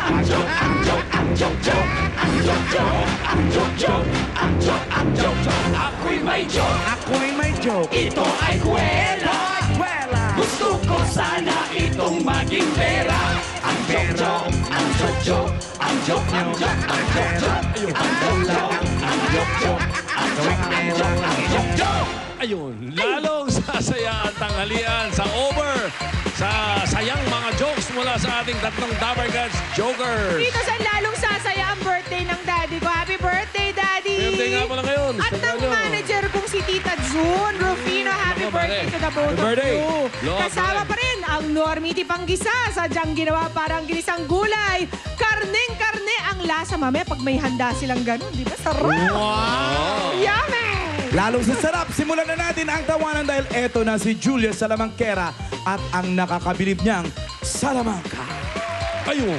Ang joke, ang joke, ang joke, joke. Ang joke, joke, ang joke, joke. Ang joke, ang joke, joke. Ako'y may joke. Ako'y may joke. Ito ay kwela. Wala. Gusto ko sana itong maging pera. Ang joke, joke, ang joke, joke. Ang joke, ang joke, ang joke, joke. Ang joke, joke, ang joke, joke. Ang joke, ang joke, ang joke, joke. Ayun, lalong sasaya ang tanghalian sa over sa sayang mga jokes mula sa ating tatlong Dabber Gods Jokers. Dito sa lalong sasaya ang birthday ng daddy ko. Happy birthday, daddy! Birthday nga pala ngayon. At Sa ng ano? manager kong si Tita June Rufino. Happy Ano, birthday pare? to the both Happy of birthday. you. Lord, Kasama Lord. pa rin ang Normity Panggisa. Sadyang ginawa parang ginisang gulay. Karneng-karne ang lasa. Mamaya pag may handa silang ganun, di ba? Sarap! Wow! Yummy! Lalong sasarap. Simulan na natin ang tawanan dahil eto na si Julia Salamangkera at ang nakakabilib niyang Salamanca. Ayun.